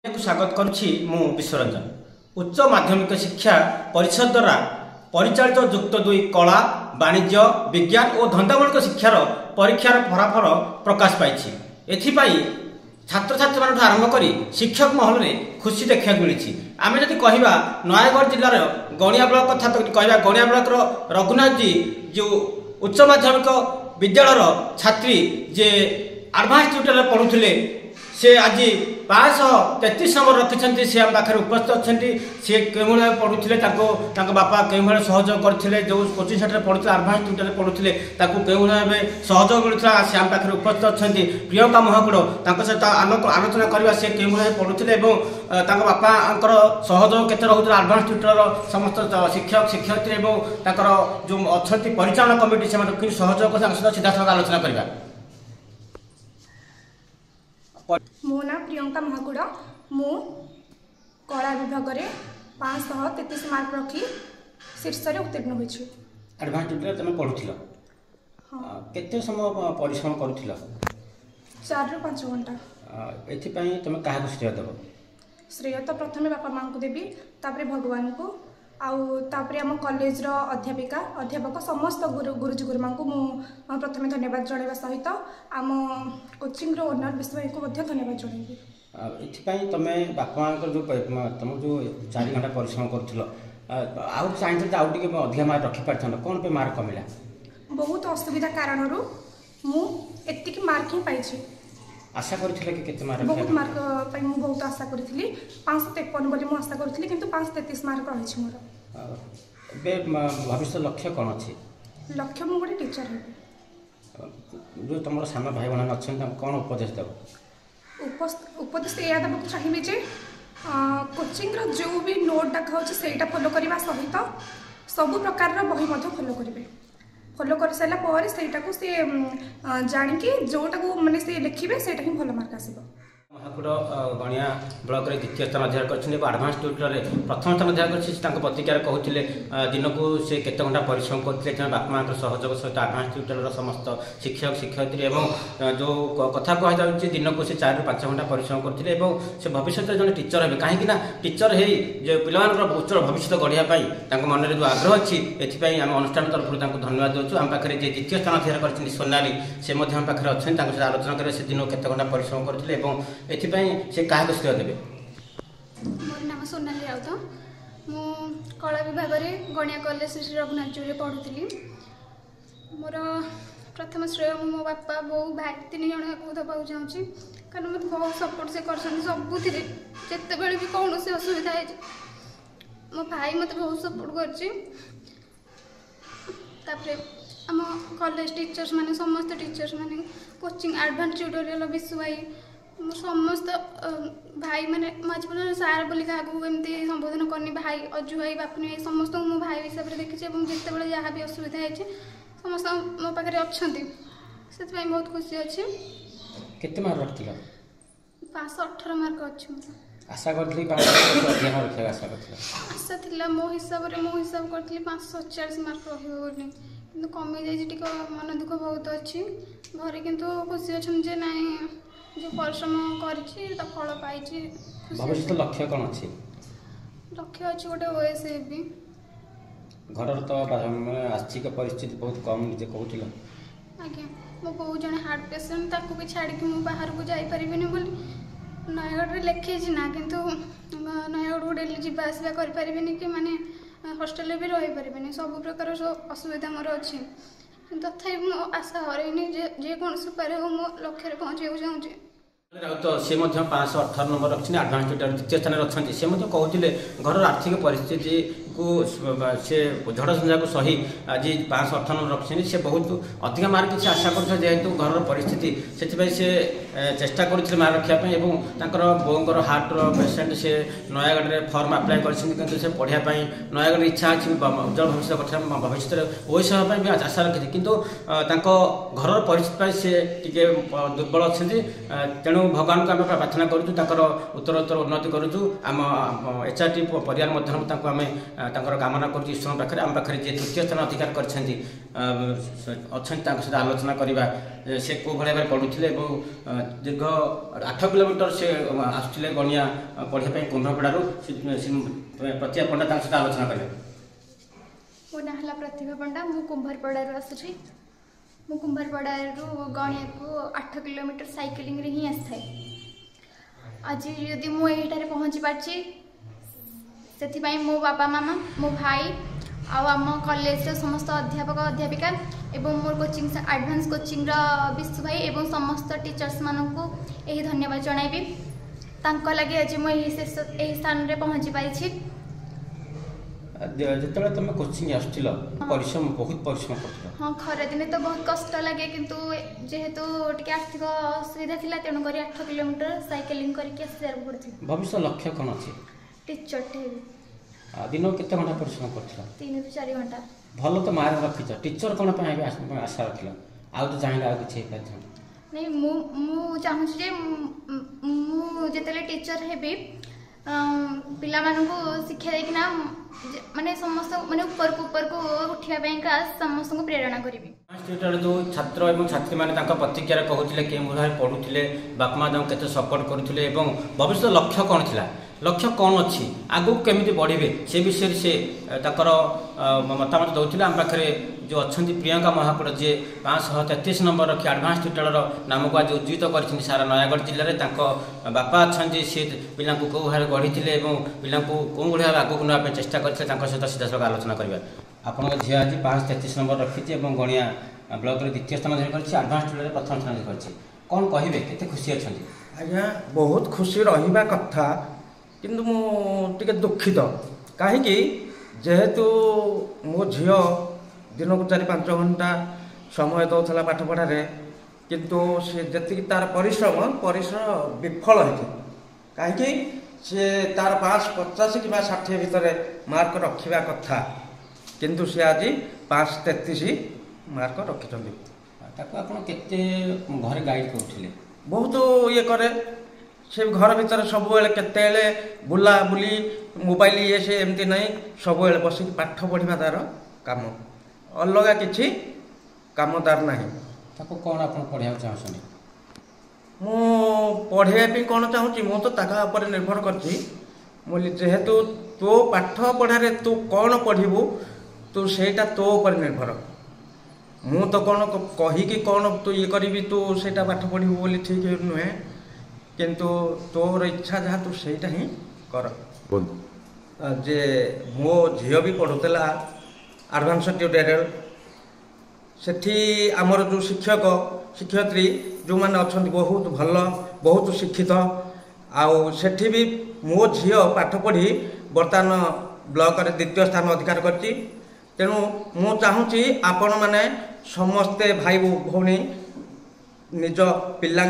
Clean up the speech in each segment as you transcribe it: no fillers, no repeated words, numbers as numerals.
स्वागत करुछि मु विश्वरंजन। उच्च माध्यमिक शिक्षा परिषद द्वारा परिचालित युक्त 2 कला वाणिज्य विज्ञान और धंदामूलक शिक्षार परीक्षार फलाफल प्रकाश पाई। एथिपाई छात्र छात्री मान आरंभ कर शिक्षक महल में खुशी देखा मिली। आम जदि कहवा नयगढ़ जिलार गणिया ब्लॉक कथा कहवा गणिया ब्लॉक रघुनाथ जी जो उच्च माध्यमिक विद्यालय छात्री जे एडवांस ट्यूटर पढ़ुले से आज 533 नंबर रखिंट से आम पाखे उपस्थित अच्छा सी कई पढ़ुले बापा कई सहयोग करते जो कोचिंग सेंटर पढ़ुले एडवांस ट्यूटर पढ़ुले कई सहयोग मिलता से आम पाखे उपस्थित अच्छा प्रियंका महाकुड़ सहित आलोचना करवा से कई पढ़ुले बापा सहयोग केते रोला एडवांस ट्यूटर समस्त शिक्षक शिक्षयित्री जो अच्छा परिचालन कमिटी से सहयोग सीधा सह आलोचना करवा। मो ना प्रियंका महाकुड़ मु कला विभाग में 533 मार्क रखी शीर्ष उत्तीर्ण होइछि। एडवांस ट्यूटर तुम पढ़ुथिल केते समय परिश्रम करुथिल? 4 ରୁ 5 घंटा। एथिपाई तुम काहा श्रेय देबो? श्रेय तो प्रथमे बापा मां को देबी, तापरे भगवान को, आउ तापरे हम कॉलेज रो अध्यापिका अध्यापक समस्त गुरुजी गुरुमा को मु प्रथमे धन्यवाद जणाइबा सहित आम कोचिंग रो ओनर विश्व को मध्ये धन्यवाद जणाइबी। एथिपाई तमे बापा मां जो तुम जो 4 घंटा परिश्रम करथिलो आउ चाहिए तो आउ टिके अधिक मार्क रखि पारथन कोन पे मार्क कमिला? बहुत असुविधा कारण रो मु एतिक मार्क ही पाइछि। आशा करथिले कि केते मार्क? बहुत मार्क पाई मु बहुत आशा करथिली 553 बोली मु आशा करथिली किंतु 533 मार्क रहिछि मोर। बे भविष्य लक्ष्य कौन अच्छी? लक्ष्य मु गोटे टीचर हेबी। जो तुम साम भाई बहन अच्छा कौन उपदेश देव? उपदेश या देवाक चाहिए जे कोचिंग रो जो भी नोट डाक होछि सेटा फॉलो करबा सहित सब प्रकार रो बही मध्ये फॉलो करिवे। फॉलो कर सारा पर सेटा को से जानिकी जोटा को माने से लिखिबे सेटा ही भल मार्क आसीबो। महाकुड़ गणिया ब्लॉक रे द्वितीय स्थान अधिकार करछिने एडवांस ट्यूटर प्रथम स्थान अधिकार करछि। प्रतिक्रिया कहते दिन को से केते घंटा परिश्रम करते बापा माँ सहयोग सहित एडवांस ट्यूटर समस्त शिक्षक शिक्षयित्री और जो कथा कहुच्छे दिन को से 4 ରୁ 5 घंटा परिश्रम करते से भविष्य जन टीचर हे कहीं टीचर है जो पिला उज्जवल भविष्य गढ़ाई मन में जो आग्रह अच्छी एपाई आम अनुष्ठान तरफ धन्यवाद दूँ। आम पाखे द्वितीय स्थान अधिकार कर सोनाली से आम पाखे अच्छा आलोचना करें से दिन केते घंटा परिश्रम करते एथिपाई से काहे श्रेय देबे? मोर नाम सोनाली राउत। मु कला विभाग में गणिया कॉलेज श्री रघुनाथ जी रे पढ़ुଥିଲି। मोर प्रथम श्रेय मो बापा बो भाई 3 जन को दबाक चाहूँगी कारण मत बहुत सपोर्ट से कर सबुति जिते बड़े भी कौन से असुविधा है मो भाई मत बहुत सपोर्ट कर आम कॉलेज टीचर्स माने समस्त टीचर्स माने कोचिंग एडवांस ट्यूटोरियल विश्व भाई समस्त भाई माने आज सार बोली क्या एमती संबोधन करनी भाई अजु भाई बापनी भाई समस्त मो भाई हिसाब से देखी जिते बड़े जहाँ भी असुविधा है समस्त मो पाखे अच्छा से बहुत खुशी अच्छी। केते मार्क रखथिल? 518 मार्क अच्छी। आशा करथली 500 मार्क आशा करथला? आशा थिला मो हिसाब करथली 540 मार्क रहिबो बोली किंतु कमी जाई टिक मन दुख बहुत अच्छी। घरे किंतु खुशी अच्छन जे नाही जो परिश्रम करिछि त फल पाइछि। भविष्य लक्ष्य कौन अच्छी? लक्ष्य अच्छी गोटे ओएसएबी। घर तो आर्थिक परिस्थिति बहुत कम जे कहूथिल? आज्ञा मो बहुत जन हार्ट पेशेंट ताकू भी छाड़ी कि मु बाहर को जाई परिबिनी बोली नयगढ़ रे लेखेछि ना किंतु नयगढ़ को डेली जीवा आसवा कर परिबिनी कि माने हॉस्टल भी रही परिबिनी सब प्रकार असुविधा मोर अच्छी तथापि मो आशा हरैनी जे कौन उपाय हो मो लक्ष्य पहुँचे चाहूँगी। तो सी 518 नंबर रखी एडवांस ट्यूटर द्वितीय स्थान अच्छे से कहते घर आर्थिक परिस्थिति को से झड़ झंझा को सही आज 518 नंबर रखी से बहुत अधिक मार्क किसी आशा करेतु घर परिस्थिति से चेष्टा करते मार्क रखापी और बोर हार्ट पेसेंट से नयगढ़ में फर्म आप्लाय कर पढ़ाई नयगढ़ इच्छा अच्छी उज्जवल भविष्य कथा भविष्य ओएसएफ भी आशा रखी किंतु घर परिस्थिति से टी दुर्बल अच्छा तेणु भगवान को आम प्रार्थना करूँ उत्तरोत्तर उन्नति करूँ आम एचआरटी परिवार आम कामना कर ईश्वर पाखे आम पाखे जी तृतीय स्थान अधिकार कर सहित आलोचना करवा से कौ भाई भाव पढ़ुले दीर्घ 8 किलोमीटर से आसुले गणिया पढ़ाई कुंभरपड़ारू प्रतिभा पंडा सहित आलोचना करें। मो ना है प्रतिभा पंडा मु कुंभरपड़ारू आसुची मु कुंभरपड़ारू गणिया को 8 किलोमीटर साइकिलिंग रे ही आसଥାଏ। आज यदि मु एठारे पहुँची पार्ची से मो बापा मामा मो भाई आम कॉलेज समस्त अध्यापक अध्यापिका एवं मोर कोचिंग एडवांस कोचिंग विश्व भाई एवं समस्त टीचर्स मानक यही धन्यवाद जणाइबी तांको लगे आज मुझे स्थान रे पहुँची पाई। जो तुम कोचिंग आसुल परिश्रम बहुत परिश्रम कर हाँ खरा दिन तो बहुत कष्ट लगे किंतु जेहेतु टिके आर्थिक असुविधा थिला तेणु करी 8 किलोमीटर साइकिलिंग करके आसिबार पड़थि। भविष्य लक्ष्य कौन अच्छी? टीचर थे दिन केते घंटा परिश्रम कर 3 ରୁ 4 घंटा भल तो मार्क रखीच टीचर कौन आशा रखिल आउ तो चाहिए आउ किसी नहीं मु चाहूँ जे मु जेतेले टीचर हेबी पिला मानकु शिक्षा देकिना माने समस्त माने ऊपर को उठिया का समस्त को प्रेरणा करी। जो छात्र एवं छात्री माने तांका प्रतिज्ञा कहूले के भाई पढ़ुले बापा माँ केते सपोर्ट करुले भविष्य लक्ष्य कौन थिला लक्ष्य कौन अच्छी आगू केमी बढ़े से विषय से मतामत दौले आम पाखे जो अच्छा प्रियंका महाकुड़ जी 533 नंबर रखी एडवांस ट्यूटोरियल नाम को आज उज्जीत कर सारा नयागढ़ जिले में बापा अच्छा सी पिला कौ भाव गढ़ी पिला कौ भाव आगू नापी चेष्टा करते सहित सीधासख आलोचना करवा। आपण झील आज 533 नंबर रखी गणिया ब्लॉक द्वितीय स्थान अधिकार कर एडवांस ट्यूटोरियल प्रथम स्थान अधिकार कर कौन कहे केते खुशी अच्छा? आज्ञा बहुत खुशी रहा कथा किंतु मुझे दुखित कहीं जेहेतु मो झील दिन को 4-5 घंटा समय दौला पाठ पढ़ारे किंतु सी जी तार परिश्रम विफल होती कहीं सी तार 550 कि 60 भितर मार्क रखा कथा किंतु सी आज 533 मार्क रखिंट घरे गाइड करुले बहुत ये करे से घर भीतर सब केते बुला बुली मोबाइल ये से एमती नहीं सब बसिक पाठ पढ़ा तार काम अलग किसी काम तार नहीं कौन आप पढ़ा चाहते? मु पढ़ाई कौन चाहूँगी मु तो तापर निर्भर करती जेहेतु तो पाठ पढ़ारे तू कौन पढ़ू तू सेटा तो ऊपर निर्भर मु तो कौन कहीकि कौन तू ये करी तू सेटा पाठ पढ़ू बोली ठीक नुहे किंतु तोर इच्छा जहाँ तू सेटा ही कर। जे मो झील भी पढ़ुला एडवांस ट्यूटोरियल सेठी आमर जो शिक्षक शिक्षयित्री जो मैंने अच्छा बहुत भल बहुत शिक्षित आउ सेठी भी मो झील पाठ पढ़ी बर्तमान ब्लॉक रे द्वितीय स्थान अधिकार करची तेणु मु चाहूँगी आपण मैंने समस्ते भाई भौणी निज पिला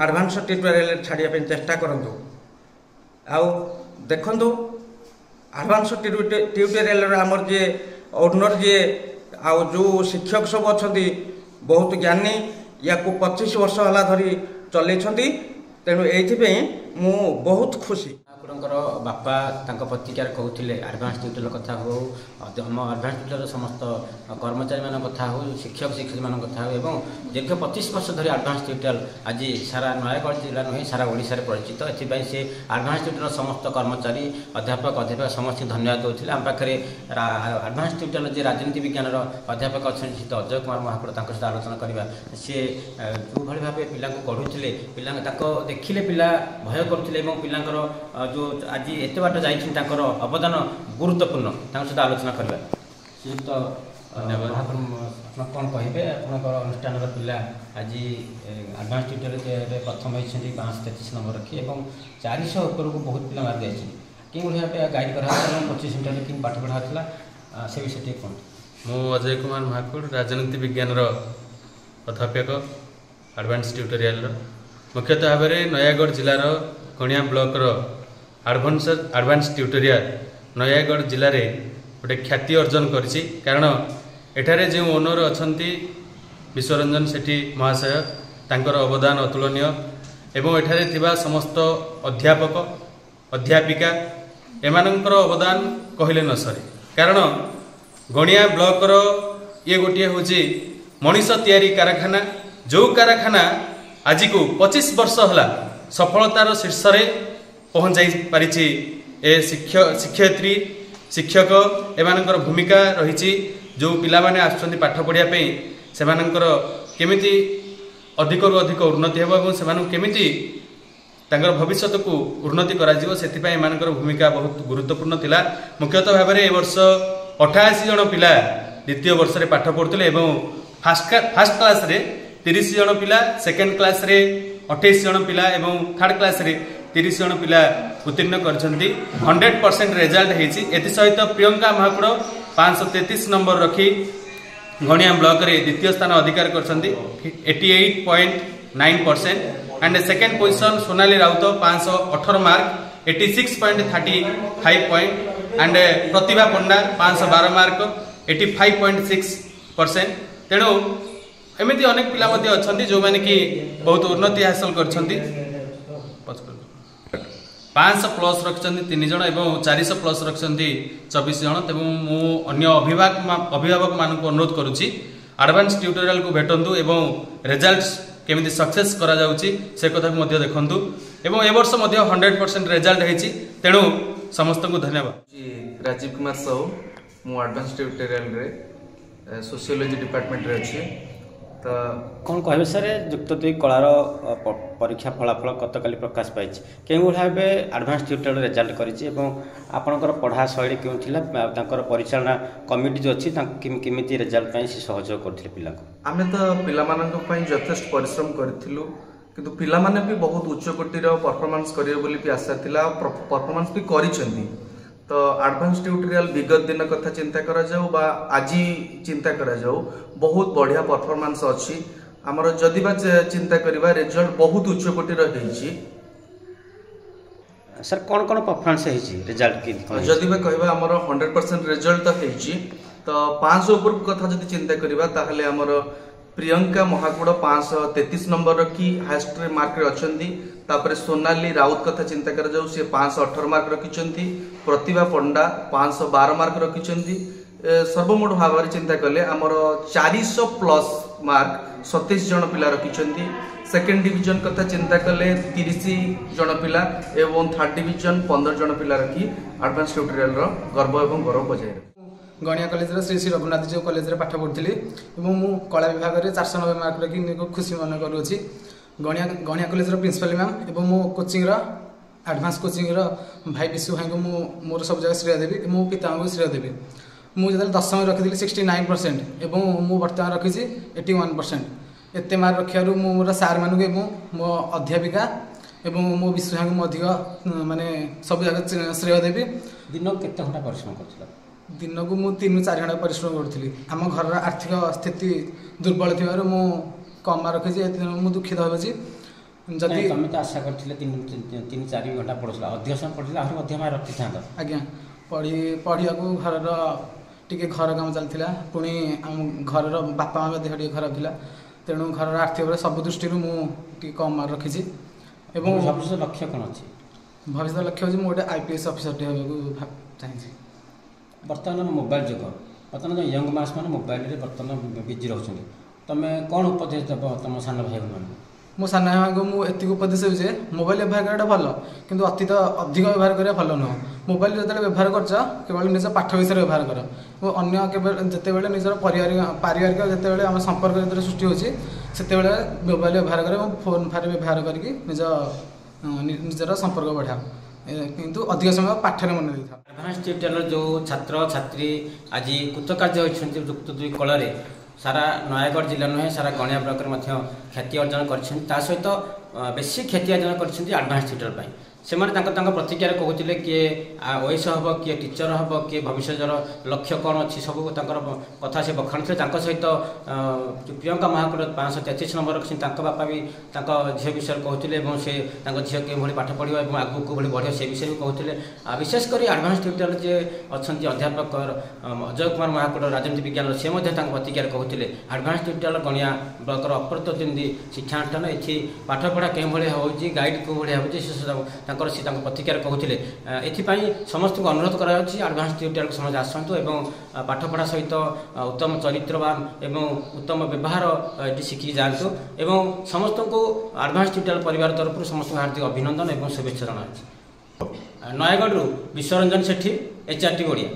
एडवांस ट्यूटोरियल छाड़िया चेष्टा करूँ आउ देखु एडवांस ट्यूटोरियल आमर जे ओनर जी आउ जो शिक्षक सब अच्छा बहुत ज्ञानी या 25 वर्ष है धरी चलती तेणु ये मु बहुत खुशी। बापा प्रतिज्ञा कहते एडवांस ट्यूटोरियल कथा हो आम एडवांस ट्यूटोरियल समस्त कर्मचारी मान कथा हो शिक्षक शिक्षयित्री मान कथा हो दीर्घ 25 वर्ष धरी एडवांस ट्यूटोरियल आज सारा नयागढ़ जिला नुहे सारा ओडिशा परिचित एथपाई से एडवांस ट्यूटोरियल समस्त कर्मचारी अध्यापक अध्यापिका समस्त धन्यवाद देते आम पाखे एडवांस ट्यूटोरियल जे राजनीति विज्ञान अध्यापक अच्छा अजय कुमार महाकुड़ सहित आलोचना करवा सी जो भाव पिला पढ़ुले पिला देखिले पिला भय करुले पिलांर जो आज एत बाट जा अवदान गुरुत्वपूर्ण सहित आलोचना करवा श्रीयुक्त कौन कहे अनुष्ठान पिला आज एडवांस ट्यूटोरियल प्रथम होती 533 नंबर रखी 400 ऊपर को बहुत पिला मार्क जाइए कि भाव गाइड करा 25 मिनट कि पाठ पढ़ा से विषय कौन? मु अजय कुमार महाकुड़ राजनीति विज्ञान अध्यापक एडवांस ट्यूटोरियल मुख्यतः भाव में नयागढ़ जिलार Ganiya block advance tutorial Nayagarh जिले में गोटे ख्याति अर्जन करिछि कारण एठारे जो ओनर अच्छा विश्वरंजन सेठी महाशय तांकर अवदान अतुलनीय एवं एठारे थिबा समस्त अध्यापक अध्यापिका एमानंकर अवदान कहले न सरे कारण गणिया ब्लॉकर ये गोटे हूँ मनीष तैयारी कारखाना जो कारखाना आज को 25 वर्ष है सफलतार शीर्ष पहुँचाई पारिछि ए शिक्षयित्री शिक्षक एमानंकर भूमिका रही जो पिला माने आसुछन्ति पाठ पढ़िया पे सेमानंकर केमिति अधिक रु अधिक उन्नति हेबो एवं सेमानंक केमिति तांकर भविष्य को उन्नति करा जिवो सेति पय एमानंकर भूमिका बहुत गुरुत्वपूर्ण थिला। मुख्यतः भाव में ए वर्ष 88 जन पिला द्वितीय वर्ष रे पाठ पढ़ुतले एवं फर्स्ट क्लास रे 30 जन पिला सेकेंड क्लास रे 28 जन पिला एवं थर्ड क्लास रे 30 जन पिला उत्तीर्ण करछन्ति 100% रिजल्ट हेछि। एति सहित प्रियंका महाकुड़ 533 नंबर रखी गणिया ब्लॉक रे द्वितीय स्थान अधिकार करछन्ति 88.9% and second position Sonali Raut 518 mark 86.35 point and Pratibha Panda 512 mark 85.6%। तेणु एमती अनेक पिला अच्छा जो मैंने कि बहुत उन्नति हासिल करछन्ति 500 प्लस रखिछन्ति 3 जन एवं 400 प्लस रखिछन्ति 24 जन। तेणु मु अन्य अभिभावक मानक अनुरोध करुछि एडवांस ट्यूटोरियल को भेटंतु एवं रिजल्ट्स केमिति सक्सेस करा जाउछि से कथा को मध्य देखंतु एवं ए वर्ष मध्य 100% रिजल्ट हेछि। तेणु समस्त को धन्यवाद। राजीव कुमार साहू मु एडवांस ट्यूटोरियल रे सोशियोलॉजी डिपार्टमेंट रे अछि तो कौन कहबे सर युक्त 2 कलार परीक्षा फलाफल गतकाली प्रकाश पाई के भाव एडवांस ट्यूटोरियल रिजल्ट करिछि एवं आपनकर पढ़ा शैली केउ थिला तांकर परिचालना कमिटी जो अछि केमिति रिजल्ट पई से सहयोग करथिले पिला को आमे तो पिला मानक पई यथेष्ट परिश्रम करथिलु किंतु पिला माने भी बहुत उच्च कोटिर परफॉर्मेंस करियो बोली भी आशा थिला परफॉर्मेंस भी करिसेंती। तो एडवांस ट्यूटोरियल विगत दिन कथा चिंता करा जाऊ बा आजी चिंता करा जाऊ बहुत बढ़िया परफॉर्मेंस अछि हमर जदि बा चिंता करबा रिजल्ट बहुत उच्च कोटिर हेछि। सर कौन कौन परफॉर्मेंस हेछि रिजल्ट की जदि बा कहबा हमर 100% रिजल्ट तो हेछि तो 500 ऊपर कथा जदि चिंता करबा ताहले हमर प्रियंका महाकुड़ 533 नंबर रखी हाईएस्ट मार्क रे अछंती। तापरे सोनाली राउत कथा चिंता कर जाऊ से 518 मार्क रखिछंती। प्रतिभा पंडा 512 मार्क रखिछंती। सर्वमोट भाव में चिंता कले हमर 400 प्लस मार्क 27 जन पिला रखिछंती। सेकेंड डिवीजन कथा चिंता कले 30 जन पिला एवं थर्ड डिवीजन 15 जन पिला रखी एडवांस ट्यूटोरियल रो गर्व एवं गौरव बजाय गणिया कॉलेज श्री श्री रघुनाथ जी कॉलेज रे पाठ पढ़ुଥିଲି ଏବଂ ମୁଁ କଳା ବିଭାଗରେ 490 ମାର୍କ ରଖି ନିଜକୁ ଖୁସି ମନେ କରୁଅଛି। गणिया कॉलेज रो प्रिंसिपल मैम एवं मो कोचिंग रो एडवांस कोचिंग रो भाई विशु भाई को मु मोर सब जगह श्रेय देबी मो पिता को श्रेय देबी। मु जदि 10 में रखिଥିଲି 69% एवं मु वर्तमान रखिछि 81%। एते मार्क रखियारु मु मोर सार मानु के मो अध्यापिका एवं मो विशु भाई को अधिक माने सब जगह श्रेय देबी। दिन केते घंटा परिश्रम करथिला दिन को मु 3-4 घंटा परिश्रम करूଥିଲି। आम घर आर्थिक स्थिति दुर्बल थिबारु मु कम रखी मु दुखित होछि। जदि तुम तो आशा करथिले 3-4 घंटा पढ़ुला अधिक समय पढ़िला आहुरी मध्य मार रखि थांत आज्ञा पढ़िया को घर टिके घर काम चलथिला पुणी आम घर बापा माँ देह टिके खराब थिला तेणु घर आर्थिक सब दृष्टि मु टिके कम मार्क रखिछि। एवं भविष्य लक्ष्य कौन अच्छी भविष्य लक्ष्य होछि मु गोटे आईपीएस ऑफिसर टे होबा चाहिए। बर्तमान मोबाइल जुग बर्तमान जो यंग मास मैंने मोबाइल रे बर्तमान बिजी रहउछन तमे कौन उपदेश देब तुम सान भाई मान मो सान भाई को मु एति उपदेश जे मोबाइल व्यवहार करटा भलो किंतु अति तो अधिक व्यवहार करिया भलो न। मोबाइल जते व्यवहार करछ केवल निज पाठ विषय व्यवहार कर ओ अन्य केवल जते बेले निजर पारिवारिक जते बेले हम संपर्क जते सृष्टि होछि सेते बेले मोबाइल व्यवहार करे फोन फारे व्यवहार करके निजर संपर्क बढ़ा किंतु अधिक समय पाठरे मन देथा। एडवांस ट्यूटोरियल जो छात्र छात्री आज कृतकार्य होइछन्ति युक्त 2 कला रे सारा नयागढ़ जिला नुहे सारा गणिया ब्लॉक रे ख्याति अर्जन करछन्ति ता सहित बेसी ख्याति अर्जन करछन्ति एडवांस ट्यूटोरियल पई से प्रतिक्रिया कहते किए ओएस हम किए टीचर हम किए भविष्य लक्ष्य कौन अच्छी सब कथा से बखाण थे सहित प्रियंका महाकुड़ 533 नंबर रखी बापा भी झील विषय कहते से झील कि पाठ पढ़ो और आगू कौन बढ़ से विषय भी कहते विशेषकर एडवांस ट्यूटोरियल जे अच्छा अध्यापक अजय कुमार महाकुड़ राजनीति विज्ञान से प्रतिक्रिया कहते एडवांस ट्यूटोरियल गणिया ब्लॉक अप्रतिद्वंदी शिक्षानुष्ठान ये पाठ पढ़ा के गाइड कौ भाया हो ତାଙ୍କର ସେ ତାଙ୍କ ପ୍ରତିକ୍ରିୟାରେ କହୁଥିଲେ। ଏଥିପାଇଁ ସମସ୍ତଙ୍କୁ ଅନୁରୋଧ କରାଯାଉଛି ଆଡ଼ଭାନ୍ସ ଟ୍ୟୁଟୋରିଆଲ ସମସ୍ତେ ଆସନ୍ତୁ ଏବଂ ପାଠପଢ଼ା ସହିତ ଉତ୍ତମ ଚରିତ୍ରବାନ ଏବଂ ଉତ୍ତମ ବ୍ୟବହାର ଏଠି ଶିଖିକି ଯାଆନ୍ତୁ ଏବଂ ସମସ୍ତଙ୍କୁ ଆଡ଼ଭାନ୍ସ ଟ୍ୟୁଟୋରିଆଲ ପରିବାର ତରଫରୁ ସମସ୍ତଙ୍କୁ ହାର୍ଦ୍ଦିକ ଅଭିନନ୍ଦନ ଏବଂ शुभेच्छा जनाऊँ। नयगढ़ विश्वरंजन सेठी HRT ओडिया।